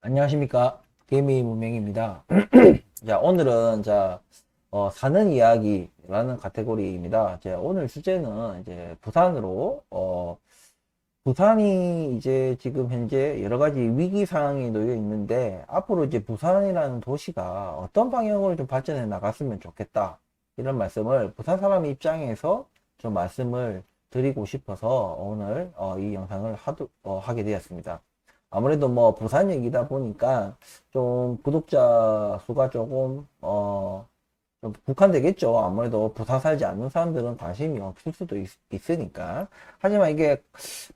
안녕하십니까. 개미 문명입니다. 자, 오늘은, 사는 이야기라는 카테고리입니다. 오늘 주제는 이제 부산으로, 부산이 이제 지금 현재 여러 가지 위기 상황에 놓여 있는데, 앞으로 이제 부산이라는 도시가 어떤 방향으로 좀 발전해 나갔으면 좋겠다. 이런 말씀을 부산 사람 입장에서 좀 말씀을 드리고 싶어서 오늘 이 영상을 하게 되었습니다. 아무래도 뭐 부산 얘기다 보니까 좀 구독자 수가 좀 국한되겠죠. 아무래도 부산 살지 않는 사람들은 관심이 없을 수도 있으니까. 하지만 이게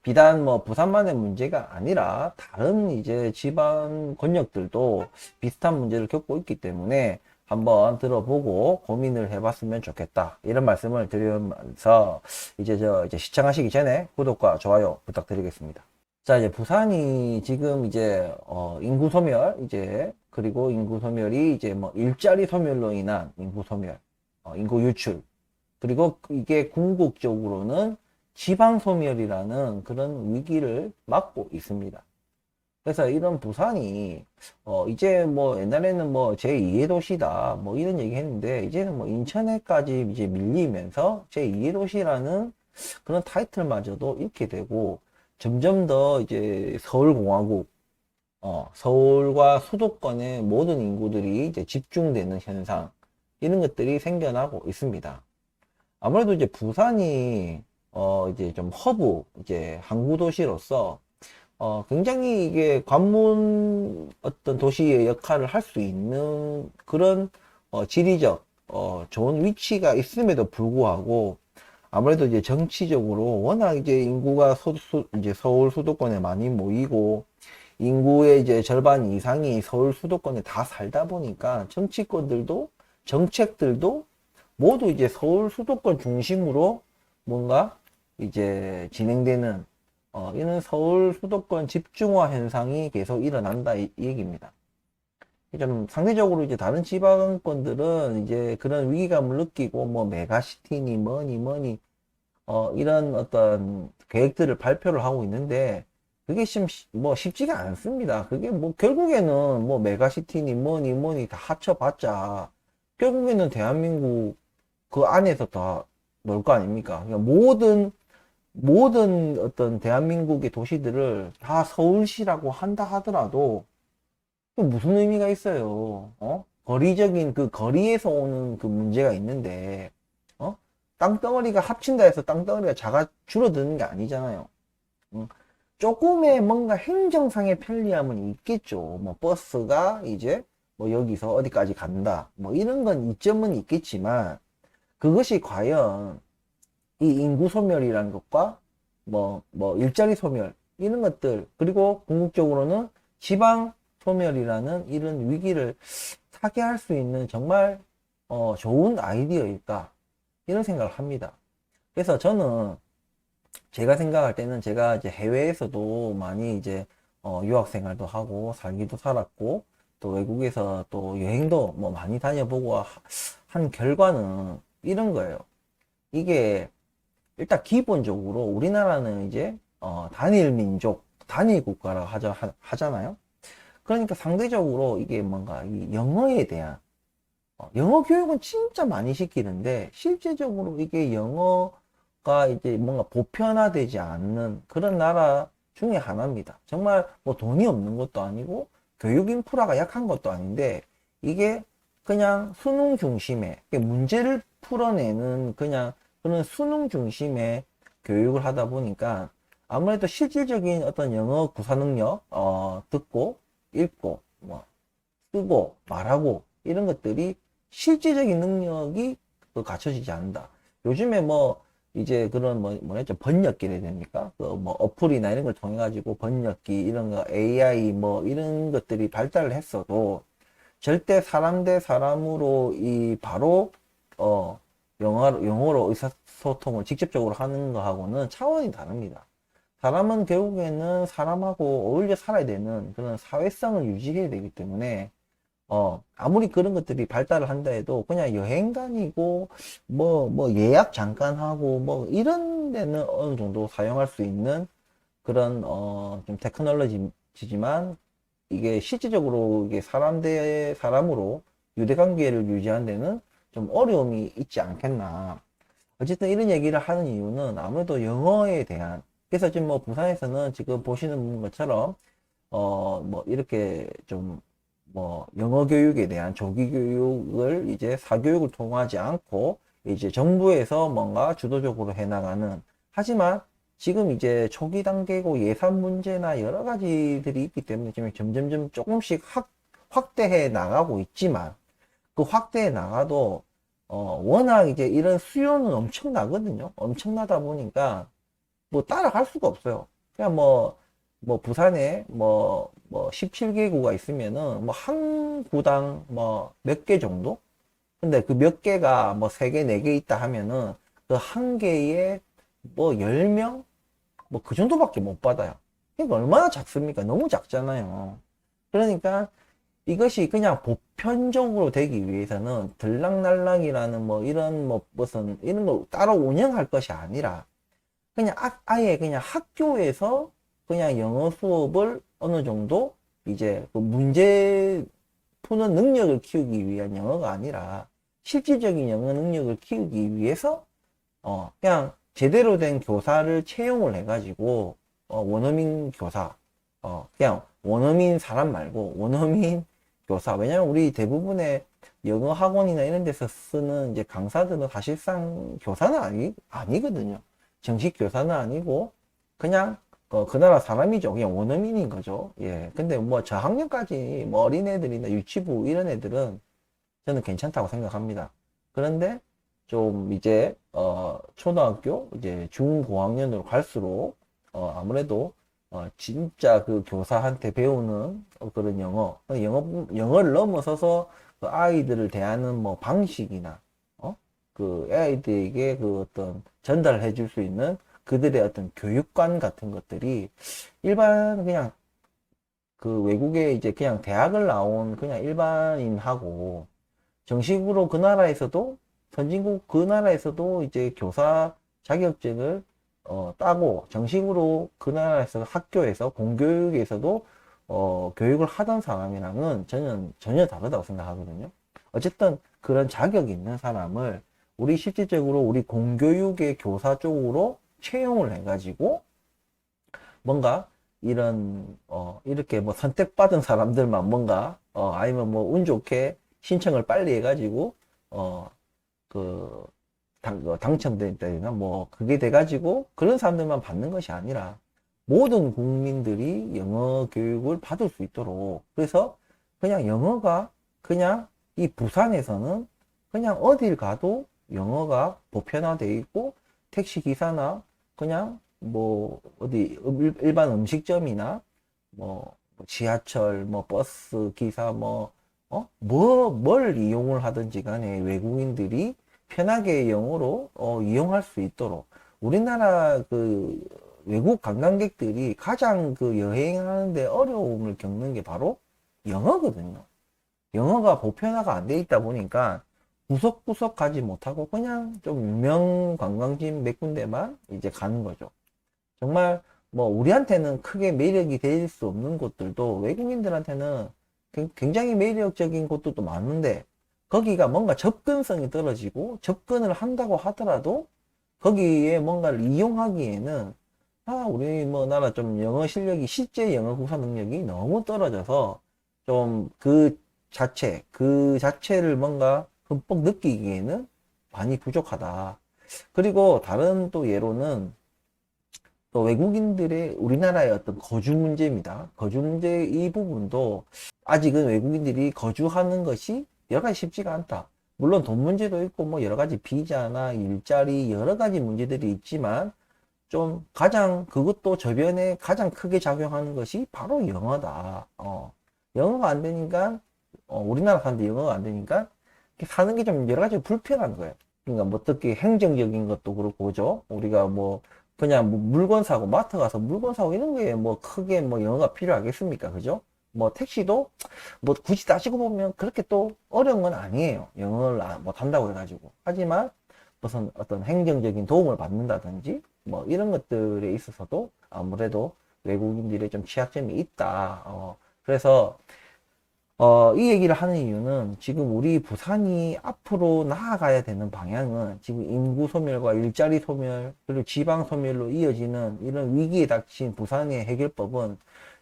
비단 뭐 부산만의 문제가 아니라 다른 이제 지방 권역들도 비슷한 문제를 겪고 있기 때문에 한번 들어보고 고민을 해봤으면 좋겠다. 이런 말씀을 드리면서 이제 시청하시기 전에 구독과 좋아요 부탁드리겠습니다. 자, 이제 부산이 지금 인구 소멸, 그리고 인구 소멸이 이제 뭐 일자리 소멸로 인한 인구 소멸, 인구 유출, 그리고 이게 궁극적으로는 지방 소멸이라는 그런 위기를 맞고 있습니다. 그래서 이런 부산이, 이제 뭐 옛날에는 뭐 제2의 도시다, 뭐 이런 얘기 했는데, 이제는 뭐 인천에까지 이제 밀리면서 제2의 도시라는 그런 타이틀마저도 잃게 되고, 점점 더 이제 서울공화국, 서울과 수도권의 모든 인구들이 이제 집중되는 현상, 이런 것들이 생겨나고 있습니다. 아무래도 이제 부산이, 이제 좀 허브, 이제 항구 도시로서, 굉장히 이게 관문 어떤 도시의 역할을 할 수 있는 그런, 지리적, 좋은 위치가 있음에도 불구하고, 아무래도 이제 정치적으로 워낙 이제 인구가 이제 서울 수도권에 많이 모이고 인구의 이제 절반 이상이 서울 수도권에 다 살다 보니까 정치권들도 정책들도 모두 이제 서울 수도권 중심으로 뭔가 이제 진행되는 이런 서울 수도권 집중화 현상이 계속 일어난다 이 얘기입니다. 좀 상대적으로 이제 다른 지방권들은 이제 그런 위기감을 느끼고 뭐 메가시티니 뭐니 이런 어떤 계획들을 발표를 하고 있는데 그게 뭐 쉽지가 않습니다. 그게 뭐 결국에는 뭐 메가시티니 뭐니 다 합쳐봤자 결국에는 대한민국 그 안에서 다 놀 거 아닙니까? 그러니까 모든 어떤 대한민국의 도시들을 다 서울시라고 한다 하더라도 또 무슨 의미가 있어요? 거리적인 그 거리에서 오는 그 문제가 있는데, 어? 땅덩어리가 합친다 해서 땅덩어리가 줄어드는 게 아니잖아요. 음, 조금의 뭔가 행정상의 편리함은 있겠죠. 뭐 버스가 이제 뭐 여기서 어디까지 간다. 뭐 이런 건 이점은 있겠지만, 그것이 과연 이 인구 소멸이라는 것과 뭐 일자리 소멸, 이런 것들, 그리고 궁극적으로는 지방 소멸이라는 이런 위기를 타개할 수 있는 정말 좋은 아이디어일까 이런 생각을 합니다. 그래서 저는 제가 생각할 때는 제가 이제 해외에서도 많이 이제 유학 생활도 하고 살기도 살았고 또 외국에서 또 여행도 뭐 많이 다녀보고 한 결과는 이런 거예요. 이게 일단 기본적으로 우리나라는 이제 단일 민족, 단일 국가라고 하잖아요. 그러니까 상대적으로 이게 뭔가 이 영어에 대한 영어 교육은 진짜 많이 시키는데 실제적으로 이게 영어가 이제 뭔가 보편화되지 않는 그런 나라 중에 하나입니다. 정말 뭐 돈이 없는 것도 아니고 교육 인프라가 약한 것도 아닌데 이게 그냥 수능 중심의 문제를 풀어내는 그냥 그런 수능 중심의 교육을 하다 보니까 아무래도 실질적인 어떤 영어 구사 능력 듣고 읽고 뭐 쓰고 말하고 이런 것들이 실질적인 능력이 또 갖춰지지 않는다. 요즘에 뭐 이제 그런 뭐랬죠 번역기를 됩니까? 그 뭐 어플이나 이런 걸 통해 가지고 번역기 이런 거 AI 뭐 이런 것들이 발달을 했어도 절대 사람 대 사람으로 이 바로 영어로 의사소통을 직접적으로 하는 거하고는 차원이 다릅니다. 사람은 결국에는 사람하고 어울려 살아야 되는 그런 사회성을 유지해야 되기 때문에 아무리 그런 것들이 발달을 한다 해도 그냥 여행 다니고, 뭐 예약 잠깐 하고, 뭐 이런 데는 어느 정도 사용할 수 있는 그런, 좀 테크놀로지지만 이게 실질적으로 이게 사람 대 사람으로 유대관계를 유지하는 데는 좀 어려움이 있지 않겠나. 어쨌든 이런 얘기를 하는 이유는 아무래도 영어에 대한, 그래서 지금 뭐 부산에서는 지금 보시는 것처럼 뭐 이렇게 좀 뭐 영어 교육에 대한 조기 교육을 이제 사교육을 통하지 않고 이제 정부에서 뭔가 주도적으로 해나가는, 하지만 지금 이제 초기 단계고 예산 문제나 여러 가지들이 있기 때문에 지금 점점점 조금씩 확대해 나가고 있지만, 그 확대해 나가도 워낙 이제 이런 수요는 엄청나거든요. 엄청나다 보니까 뭐 따라갈 수가 없어요. 그냥 뭐 부산에 뭐 17개구가 있으면은 뭐 한 구당 뭐 몇 개 정도? 근데 그 몇 개가 뭐 3개, 4개 있다 하면은 그 한 개에 뭐 10명? 뭐 그 정도밖에 못 받아요. 그러니까 얼마나 작습니까? 너무 작잖아요. 그러니까 이것이 그냥 보편적으로 되기 위해서는 들락날락이라는 뭐 이런 뭐 무슨 이런 거 따로 운영할 것이 아니라 그냥 아예 그냥 학교에서 그냥 영어 수업을 어느 정도 이제 그 문제 푸는 능력을 키우기 위한 영어가 아니라 실질적인 영어 능력을 키우기 위해서 그냥 제대로 된 교사를 채용을 해가지고 원어민 교사, 그냥 원어민 사람 말고 원어민 교사. 왜냐면 우리 대부분의 영어 학원이나 이런 데서 쓰는 이제 강사들은 사실상 교사는 아니거든요. 정식 교사는 아니고 그냥 그 나라 사람이죠. 그냥 원어민인 거죠. 예. 근데 뭐 저학년까지 뭐 어린애들이나 유치부 이런 애들은 저는 괜찮다고 생각합니다. 그런데 좀 이제 초등학교 이제 중고학년으로 갈수록 아무래도 진짜 그 교사한테 배우는 그런 영어를 넘어서서 그 아이들을 대하는 뭐 방식이나 그 아이들에게 그 어떤 전달해 줄 수 있는 그들의 어떤 교육관 같은 것들이 일반 그냥 그 외국에 이제 그냥 대학을 나온 그냥 일반인하고 정식으로 그 나라에서도 선진국 그 나라에서도 이제 교사 자격증을 따고 정식으로 그 나라에서 학교에서 공교육에서도 교육을 하던 사람이랑은 전혀 다르다고 생각하거든요. 어쨌든 그런 자격이 있는 사람을 우리 실질적으로 우리 공교육의 교사 쪽으로 채용을 해가지고 뭔가 이런 이렇게 뭐 선택받은 사람들만 뭔가 아니면 뭐 운 좋게 신청을 빨리 해가지고 그 당첨됐다나 뭐 그게 돼가지고 그런 사람들만 받는 것이 아니라 모든 국민들이 영어 교육을 받을 수 있도록, 그래서 그냥 영어가 그냥 이 부산에서는 그냥 어딜 가도 영어가 보편화되어 있고 택시 기사나 그냥 뭐 어디 일반 음식점이나 뭐 지하철 뭐 버스 기사 뭘 이용을 하든지 간에 외국인들이 편하게 영어로 이용할 수 있도록 우리나라 그 외국 관광객들이 가장 그 여행하는데 어려움을 겪는 게 바로 영어거든요. 영어가 보편화가 안 돼 있다 보니까 구석구석 가지 못하고 그냥 좀 유명 관광지 몇 군데만 이제 가는 거죠. 정말 뭐 우리한테는 크게 매력이 될 수 없는 곳들도 외국인들한테는 굉장히 매력적인 곳들도 많은데 거기가 뭔가 접근성이 떨어지고 접근을 한다고 하더라도 거기에 뭔가를 이용하기에는 우리 뭐 나라 좀 영어 실력이 실제 영어 구사 능력이 너무 떨어져서 좀 그 자체를 뭔가 흠뻑 느끼기에는 많이 부족하다. 그리고 다른 또 예로는 또 외국인들의 우리나라의 어떤 거주 문제입니다. 거주 문제 이 부분도 아직은 외국인들이 거주하는 것이 여러 가지 쉽지가 않다. 물론 돈 문제도 있고 뭐 여러 가지 비자나 일자리 여러 가지 문제들이 있지만 좀 가장 그것도 저변에 가장 크게 작용하는 것이 바로 영어다. 영어가 안 되니까 우리나라 사람들 영어가 안 되니까 사는 게 좀 여러 가지 불편한 거예요. 그러니까 뭐 특히 행정적인 것도 그렇고 그죠? 우리가 뭐 그냥 뭐 물건 사고 마트 가서 물건 사고 이런 거에 뭐 크게 뭐 영어가 필요하겠습니까? 그죠? 뭐 택시도 뭐 굳이 따지고 보면 그렇게 또 어려운 건 아니에요. 영어를 못한다고 해가지고. 하지만 무슨 어떤 행정적인 도움을 받는다든지 뭐 이런 것들에 있어서도 아무래도 외국인들의 좀 취약점이 있다. 그래서 이 얘기를 하는 이유는 지금 우리 부산이 앞으로 나아가야 되는 방향은 지금 인구 소멸과 일자리 소멸, 그리고 지방 소멸로 이어지는 이런 위기에 닥친 부산의 해결법은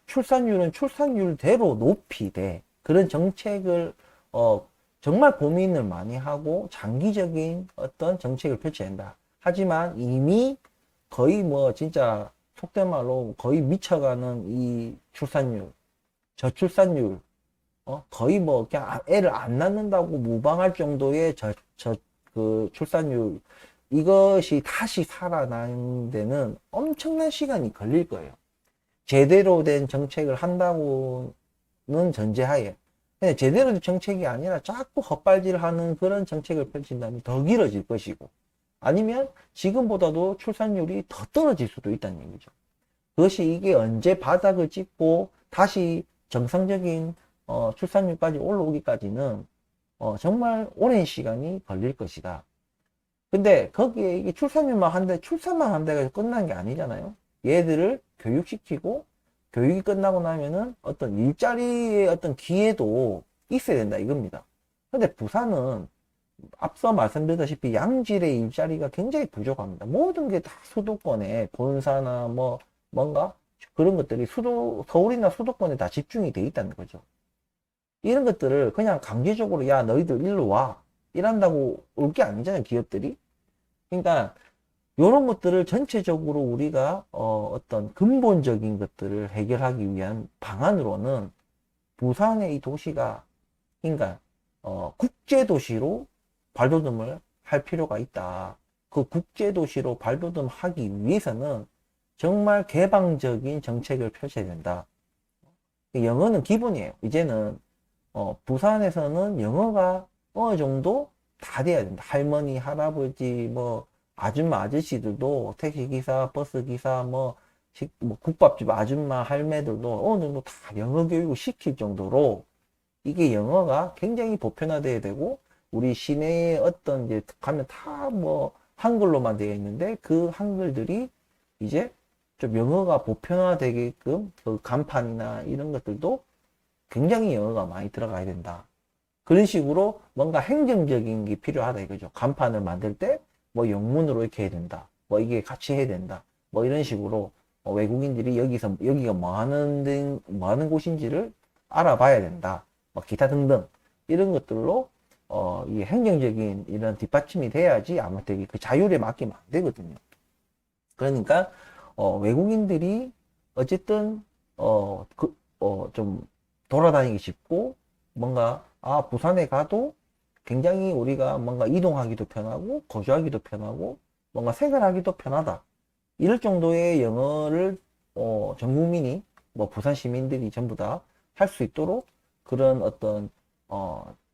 출산율은 출산율대로 높이되 그런 정책을, 정말 고민을 많이 하고 장기적인 어떤 정책을 펼쳐야 된다. 하지만 이미 거의 뭐 진짜 속된 말로 거의 미쳐가는 이 출산율, 저출산율, 거의 뭐 그냥 애를 안 낳는다고 무방할 정도의 그 출산율, 이것이 다시 살아나는 데는 엄청난 시간이 걸릴 거예요. 제대로 된 정책을 한다고는 전제하에. 근데 제대로 된 정책이 아니라 자꾸 헛발질하는 그런 정책을 펼친다면 더 길어질 것이고, 아니면 지금보다도 출산율이 더 떨어질 수도 있다는 얘기죠. 그것이 이게 언제 바닥을 찍고 다시 정상적인 출산율까지 올라오기까지는 정말 오랜 시간이 걸릴 것이다. 근데 거기에 이게 출산율만 한데 출산만 한다고 끝난 게 아니잖아요. 얘들을 교육시키고 교육이 끝나고 나면은 어떤 일자리의 어떤 기회도 있어야 된다 이겁니다. 근데 부산은 앞서 말씀드렸다시피 양질의 일자리가 굉장히 부족합니다. 모든 게 다 수도권에 본사나 뭐 뭔가 그런 것들이 서울이나 수도권에 다 집중이 돼 있다는 거죠. 이런 것들을 그냥 강제적으로 야 너희들 일로 와 이란다고 올 게 아니잖아요, 기업들이. 그러니까 이런 것들을 전체적으로 우리가 어떤 근본적인 것들을 해결하기 위한 방안으로는 부산의 이 도시가, 그러니까 국제도시로 발돋움을 할 필요가 있다. 그 국제도시로 발돋움하기 위해서는 정말 개방적인 정책을 펼쳐야 된다. 영어는 기본이에요. 이제는 부산에서는 영어가 어느 정도 다 돼야 된다. 할머니, 할아버지, 뭐 아줌마, 아저씨들도 택시기사, 버스기사, 뭐 국밥집 아줌마, 할매들도 어느 정도 다 영어 교육을 시킬 정도로 이게 영어가 굉장히 보편화돼야 되고, 우리 시내에 어떤 이제 가면 다 뭐 한글로만 되어 있는데 그 한글들이 이제 좀 영어가 보편화되게끔 그 간판이나 이런 것들도 굉장히 영어가 많이 들어가야 된다. 그런 식으로 뭔가 행정적인 게 필요하다 이거죠. 간판을 만들 때 뭐 영문으로 이렇게 해야 된다. 뭐 이게 같이 해야 된다. 뭐 이런 식으로 외국인들이 여기가 뭐 하는 곳인지를 알아봐야 된다. 뭐 기타 등등 이런 것들로 이 행정적인 이런 뒷받침이 돼야지 아무튼 그 자율에 맡기면 안 되거든요. 그러니까 외국인들이 어쨌든 좀 돌아다니기 쉽고 뭔가 부산에 가도 굉장히 우리가 뭔가 이동하기도 편하고 거주하기도 편하고 뭔가 생활하기도 편하다. 이럴 정도의 영어를 전 국민이 뭐 부산 시민들이 전부 다 할 수 있도록 그런 어떤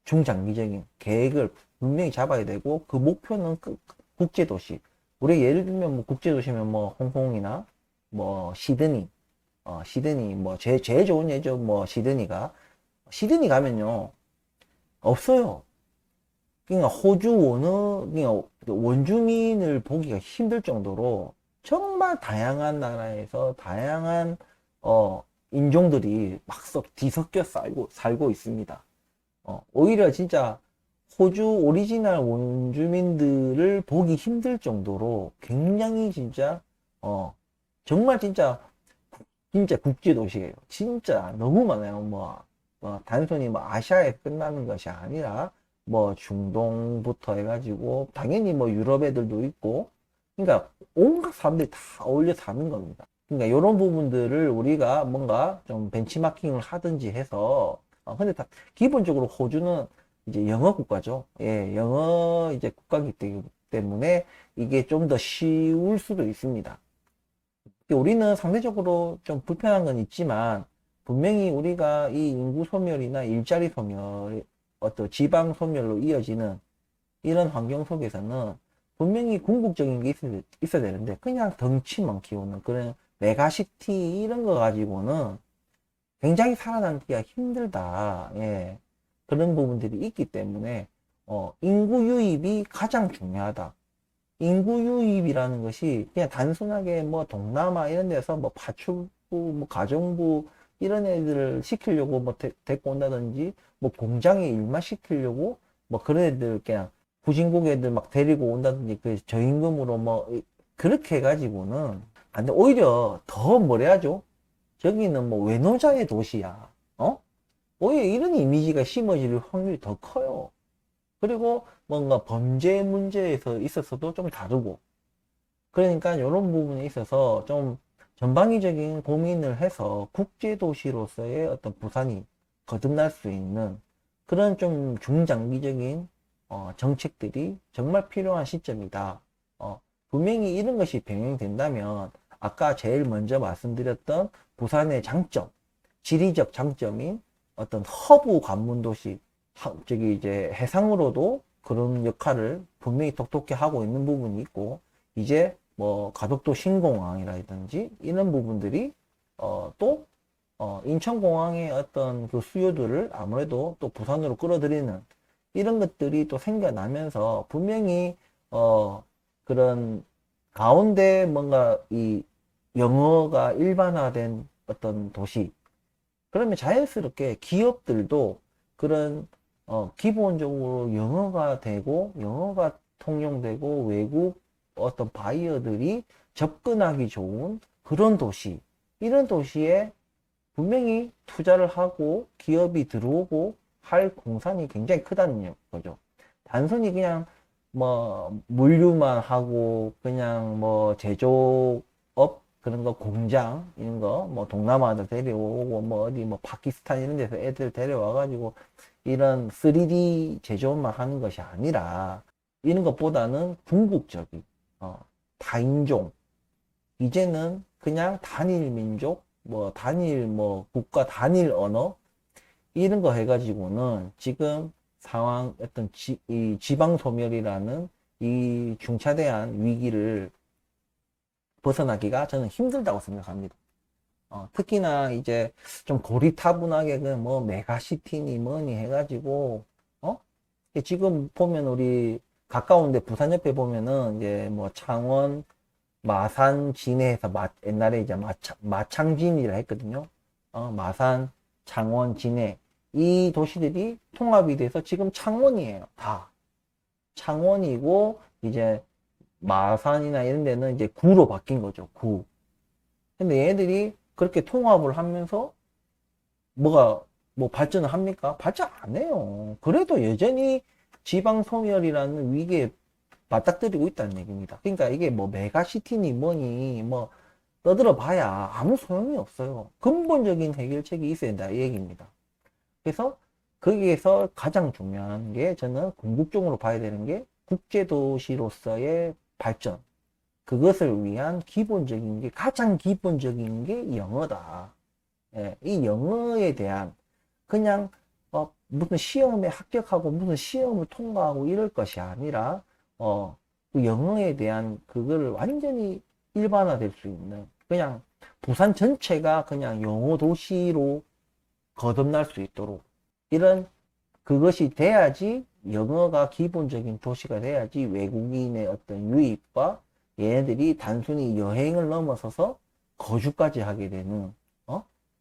중장기적인 계획을 분명히 잡아야 되고, 그 목표는 국제도시. 우리 예를 들면 뭐 국제도시면 뭐 홍콩이나 뭐 시드니 뭐 제일 좋은 예죠. 뭐 시드니 가면요 없어요. 그러니까 그러니까 원주민을 보기가 힘들 정도로 정말 다양한 나라에서 다양한 인종들이 막 뒤섞여 살고 있습니다. 오히려 진짜 호주 오리지널 원주민들을 보기 힘들 정도로 굉장히 진짜 정말 진짜 국제도시예요. 진짜 너무 많아요. 단순히 뭐 아시아에 끝나는 것이 아니라 뭐 중동부터 해가지고 당연히 뭐 유럽 애들도 있고, 그러니까 온갖 사람들이 다 어울려 사는 겁니다. 그러니까 이런 부분들을 우리가 뭔가 좀 벤치마킹을 하든지 해서 근데 기본적으로 호주는 이제 영어 국가죠. 예, 영어 이제 국가이기 때문에 이게 좀 더 쉬울 수도 있습니다. 우리는 상대적으로 좀 불편한 건 있지만 분명히 우리가 이 인구 소멸이나 일자리 소멸, 어떤 지방 소멸로 이어지는 이런 환경 속에서는 분명히 궁극적인 게 있어야 되는데 그냥 덩치만 키우는 그런 메가시티 이런 거 가지고는 굉장히 살아남기가 힘들다. 예. 그런 부분들이 있기 때문에 인구 유입이 가장 중요하다. 인구 유입이라는 것이 그냥 단순하게 뭐 동남아 이런 데서 뭐 파출부, 뭐 가정부 이런 애들을 시키려고 뭐 데리고 온다든지, 뭐 공장에 일만 시키려고 뭐 그런 애들 그냥 후진국 애들 막 데리고 온다든지, 그 저임금으로 뭐 그렇게 해가지고는 안 돼. 오히려 더 뭐라 하죠? 저기는 뭐 외노자의 도시야. 어? 오히려 이런 이미지가 심어질 확률이 더 커요. 그리고 뭔가 범죄 문제에서 있어서도 좀 다르고. 그러니까 이런 부분에 있어서 좀 전방위적인 고민을 해서 국제도시로서의 어떤 부산이 거듭날 수 있는 그런 좀 중장기적인 정책들이 정말 필요한 시점이다. 분명히 이런 것이 병행된다면 아까 제일 먼저 말씀드렸던 부산의 장점, 지리적 장점인 어떤 허브 관문도시, 저기 이제 해상으로도 그런 역할을 분명히 톡톡히 하고 있는 부분이 있고, 이제 뭐 가덕도 신공항이라든지 이런 부분들이 또 인천공항의 어떤 그 수요들을 아무래도 또 부산으로 끌어들이는 이런 것들이 또 생겨나면서 분명히 그런 가운데 뭔가 이 영어가 일반화된 어떤 도시, 그러면 자연스럽게 기업들도 그런 기본적으로 영어가 되고 영어가 통용되고 외국 어떤 바이어들이 접근하기 좋은 그런 도시, 이런 도시에 분명히 투자를 하고 기업이 들어오고 할 공산이 굉장히 크다는 거죠. 단순히 그냥 뭐 물류만 하고 그냥 뭐 제조업 그런 거 공장 이런 거 뭐 동남아도 데려오고 뭐 어디 뭐 파키스탄 이런 데서 애들 데려와 가지고 이런 3D 제조업만 하는 것이 아니라 이런 것보다는 궁극적인 다인종, 이제는 그냥 단일 민족 뭐 단일 뭐 국가 단일 언어 이런 거 해가지고는 지금 상황 어떤 이 지방 소멸이라는 이 중차대한 위기를 벗어나기가 저는 힘들다고 생각합니다. 특히나 이제 좀 고리타분하게 그 뭐 메가시티니 뭐니 해가지고 지금 보면 우리 가까운데 부산 옆에 보면은 이제 뭐 창원 마산 진해에서 옛날에 이제 마창진이라 했거든요. 마산 창원 진해 이 도시들이 통합이 돼서 지금 창원이에요. 다 창원이고, 이제 마산이나 이런 데는 이제 구로 바뀐 거죠. 구. 근데 얘들이 그렇게 통합을 하면서 뭐가 뭐 발전을 합니까? 발전 안 해요. 그래도 여전히 지방 소멸이라는 위기에 맞닥뜨리고 있다는 얘기입니다. 그러니까 이게 뭐 메가시티니 뭐니 뭐 떠들어 봐야 아무 소용이 없어요. 근본적인 해결책이 있어야 된다 이 얘기입니다. 그래서 거기에서 가장 중요한 게, 저는 궁극적으로 봐야 되는 게 국제도시로서의 발전, 그것을 위한 기본적인 게, 가장 기본적인 게 영어다. 예, 이 영어에 대한 그냥 무슨 시험에 합격하고 무슨 시험을 통과하고 이럴 것이 아니라 그 영어에 대한 그거를 완전히 일반화될 수 있는, 그냥 부산 전체가 그냥 영어 도시로 거듭날 수 있도록, 이런 그것이 돼야지, 영어가 기본적인 도시가 돼야지 외국인의 어떤 유입과 얘네들이 단순히 여행을 넘어서서 거주까지 하게 되는,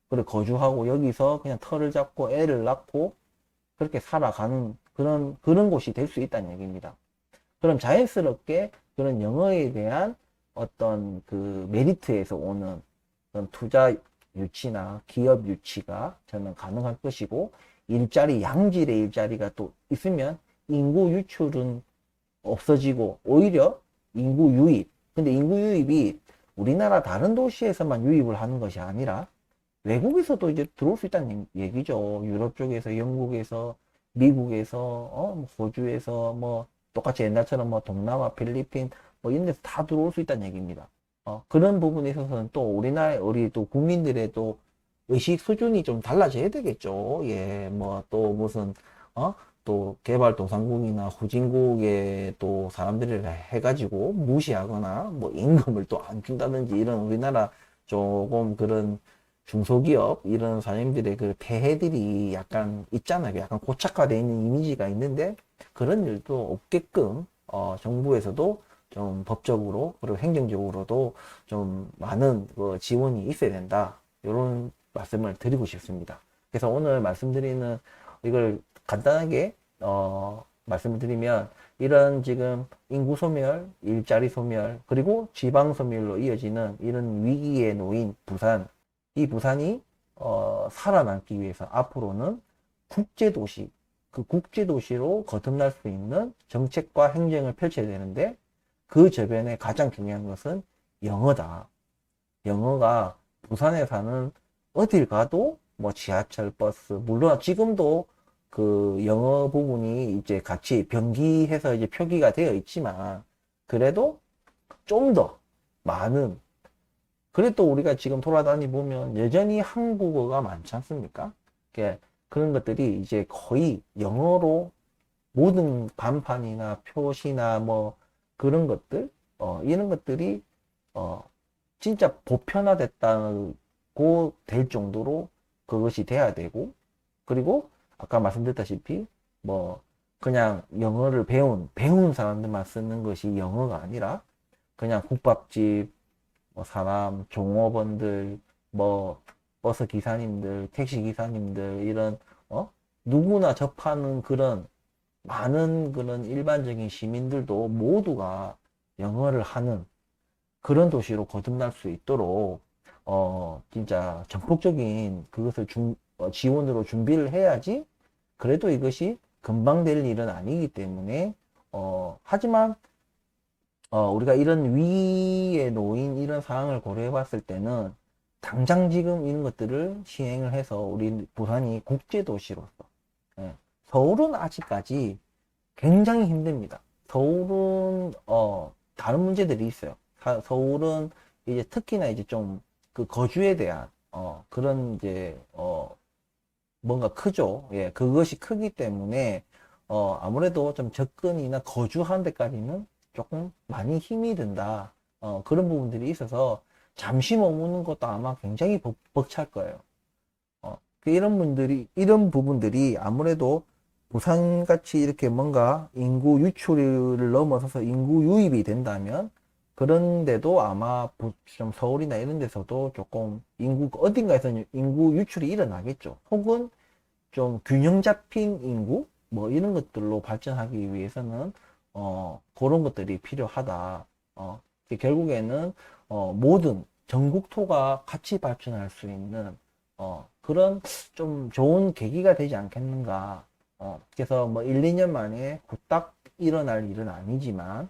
그래 거주하고 여기서 그냥 털을 잡고 애를 낳고 그렇게 살아가는 그런 곳이 될 수 있다는 얘기입니다. 그럼 자연스럽게 그런 영어에 대한 어떤 그 메리트에서 오는 그런 투자 유치나 기업 유치가 저는 가능할 것이고, 일자리, 양질의 일자리가 또 있으면 인구 유출은 없어지고 오히려 인구 유입. 근데 인구 유입이 우리나라 다른 도시에서만 유입을 하는 것이 아니라 외국에서도 이제 들어올 수 있다는 얘기죠. 유럽 쪽에서, 영국에서, 미국에서, 뭐 호주에서, 뭐 똑같이 옛날처럼 뭐 동남아, 필리핀 뭐 이런 데서 다 들어올 수 있다는 얘기입니다. 그런 부분에 있어서는 또 우리나라 우리 또 국민들의 또 의식 수준이 좀 달라져야 되겠죠. 예, 뭐 또 무슨 또 개발도상국이나 후진국의 또 사람들을 해가지고 무시하거나 뭐 임금을 또 안 준다든지 이런 우리나라 조금 그런 중소기업 이런 사장님들의 그 폐해들이 약간 있잖아요. 약간 고착화되어 있는 이미지가 있는데, 그런 일도 없게끔 정부에서도 좀 법적으로 그리고 행정적으로도 좀 많은 지원이 있어야 된다. 이런 말씀을 드리고 싶습니다. 그래서 오늘 말씀드리는 이걸 간단하게 말씀을 드리면, 이런 지금 인구 소멸, 일자리 소멸, 그리고 지방 소멸로 이어지는 이런 위기에 놓인 부산, 이 부산이 살아남기 위해서 앞으로는 국제도시, 그 국제도시로 거듭날 수 있는 정책과 행정을 펼쳐야 되는데, 그 저변에 가장 중요한 것은 영어다. 영어가 부산에 사는 어딜 가도 뭐 지하철, 버스, 물론 지금도 그 영어 부분이 이제 같이 병기해서 이제 표기가 되어 있지만, 그래도 좀 더 많은, 그래도 우리가 지금 돌아다니 보면 여전히 한국어가 많지 않습니까? 그런 것들이 이제 거의 영어로 모든 간판이나 표시나 뭐 그런 것들, 이런 것들이 진짜 보편화됐다고 될 정도로 그것이 돼야 되고, 그리고 아까 말씀드렸다시피 뭐 그냥 영어를 배운 사람들만 쓰는 것이 영어가 아니라, 그냥 국밥집 뭐 사람, 종업원들, 뭐 버스 기사님들, 택시 기사님들, 이런 누구나 접하는 그런 많은 그런 일반적인 시민들도 모두가 영어를 하는 그런 도시로 거듭날 수 있도록 진짜 전폭적인 그것을 지원으로 준비를 해야지. 그래도 이것이 금방 될 일은 아니기 때문에 하지만 우리가 이런 위기에 놓인 이런 상황을 고려해 봤을 때는 당장 지금 이런 것들을 시행을 해서 우리 부산이 국제도시로서, 예, 서울은 아직까지 굉장히 힘듭니다. 서울은 다른 문제들이 있어요. 서울은 이제 특히나 이제 좀 그 거주에 대한 그런 이제 뭔가 크죠. 예, 그것이 크기 때문에 아무래도 좀 접근이나 거주하는 데까지는 조금 많이 힘이 든다. 그런 부분들이 있어서 잠시 머무는 것도 아마 굉장히 벅찰 거예요. 이런 부분들이 아무래도 부산같이 이렇게 뭔가 인구 유출을 넘어서서 인구 유입이 된다면, 그런데도 아마 좀 서울이나 이런 데서도 조금 어딘가에서 인구 유출이 일어나겠죠. 혹은 좀 균형 잡힌 인구? 뭐 이런 것들로 발전하기 위해서는, 그런 것들이 필요하다. 결국에는, 모든 전국토가 같이 발전할 수 있는, 그런 좀 좋은 계기가 되지 않겠는가. 그래서 뭐 1, 2년 만에 후딱 일어날 일은 아니지만,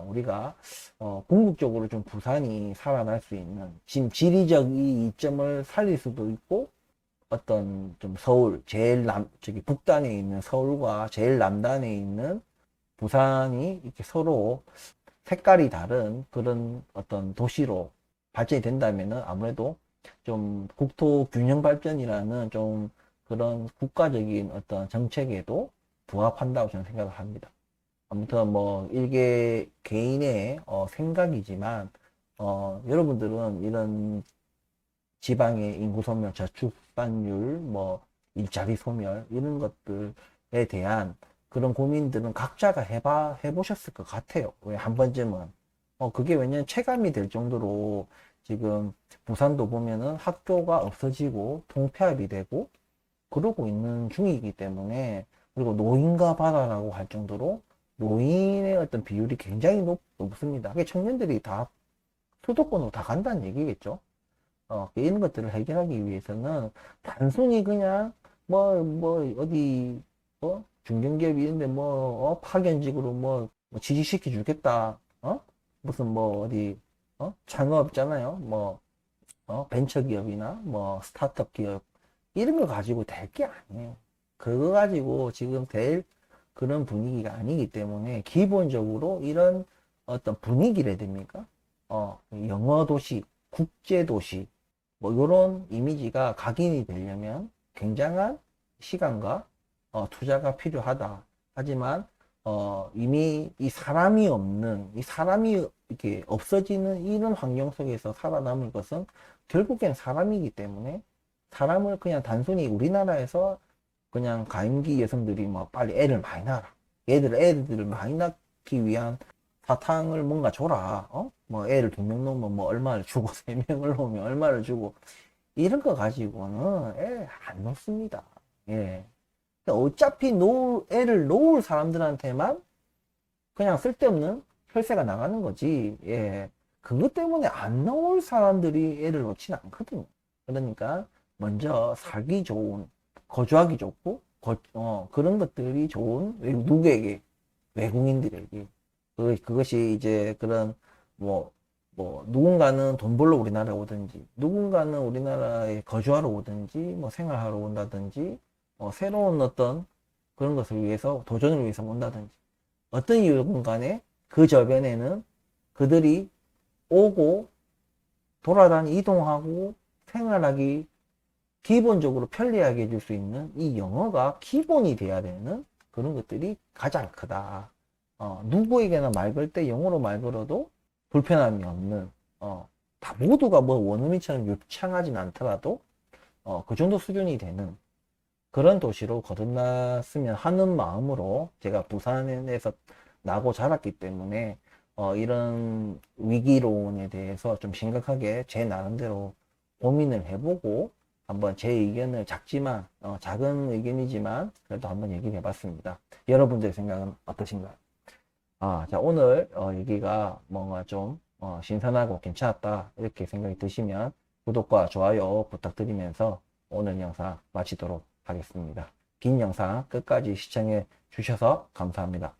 우리가, 궁극적으로 좀 부산이 살아날 수 있는, 지금 지리적 이 이점을 살릴 수도 있고, 어떤 좀 서울, 저기 북단에 있는 서울과 제일 남단에 있는 부산이 이렇게 서로 색깔이 다른 그런 어떤 도시로 발전이 된다면은, 아무래도 좀 국토 균형 발전이라는 좀 그런 국가적인 어떤 정책에도 부합한다고 저는 생각을 합니다. 아무튼 뭐 일개 개인의 생각이지만, 여러분들은 이런 지방의 인구 소멸, 저출산율, 뭐 일자리 소멸, 이런 것들에 대한 그런 고민들은 각자가 해보셨을 것 같아요. 왜 한 번쯤은. 그게 왜냐면 체감이 될 정도로 지금 부산도 보면은 학교가 없어지고 통폐합이 되고 그러고 있는 중이기 때문에, 그리고 노인과 바다라고 할 정도로 노인의 어떤 비율이 굉장히 높습니다. 그게 청년들이 다 수도권으로 다 간다는 얘기겠죠. 이런 것들을 해결하기 위해서는 단순히 그냥 어디 중견기업 이런데 파견직으로 취직시켜 주겠다, 무슨 어디 창업 있잖아요, 벤처기업이나 스타트업 기업, 이런 거 가지고 될 게 아니에요. 그거 가지고 지금 될 그런 분위기가 아니기 때문에, 기본적으로 이런 어떤 분위기를 됩니까? 영어 도시, 국제 도시, 이런 이미지가 각인이 되려면 굉장한 시간과 투자가 필요하다. 하지만 이미 이 사람이 이렇게 없어지는 이런 환경 속에서 살아남을 것은 결국엔 사람이기 때문에, 사람을 그냥 단순히 우리나라에서 그냥 가임기 여성들이 빨리 애를 많이 낳아라, 애들을 많이 낳기 위한 사탕을 뭔가 줘라, 애를 2명 놓으면 얼마를 주고, 3명을 놓으면 얼마를 주고, 이런 거 가지고는 애 안 놓습니다. 예. 그러니까 어차피 애를 놓을 사람들한테만 그냥 쓸데없는 혈세가 나가는 거지. 예. 그것 때문에 안 놓을 사람들이 애를 놓지는 않거든요. 그러니까 먼저 살기 좋은, 거주하기 좋고, 그런 것들이 좋은 누구에게? 외국인들에게. 그것이 이제 그런 뭐 누군가는 돈 벌러 우리나라에 오든지, 누군가는 우리나라에 거주하러 오든지, 뭐 생활하러 온다든지, 새로운 어떤 그런 것을 위해서, 도전을 위해서 온다든지, 어떤 이유든 간에 그 저변에는 그들이 오고 돌아다니 이동하고 생활하기 기본적으로 편리하게 해줄 수 있는 이 영어가 기본이 돼야 되는 그런 것들이 가장 크다. 누구에게나 말 걸 때 영어로 말 걸어도 불편함이 없는, 다 모두가 뭐 원어민처럼 유창하진 않더라도, 그 정도 수준이 되는 그런 도시로 거듭났으면 하는 마음으로 제가 부산에서 나고 자랐기 때문에, 이런 위기론에 대해서 좀 심각하게 제 나름대로 고민을 해보고 한번 제 의견을 작지만, 작은 의견이지만 그래도 한번 얘기를 해봤습니다. 여러분들의 생각은 어떠신가요? 자, 오늘 얘기가 뭔가 좀 신선하고 괜찮았다 이렇게 생각이 드시면 구독과 좋아요 부탁드리면서 오늘 영상 마치도록 하겠습니다. 긴 영상 끝까지 시청해 주셔서 감사합니다.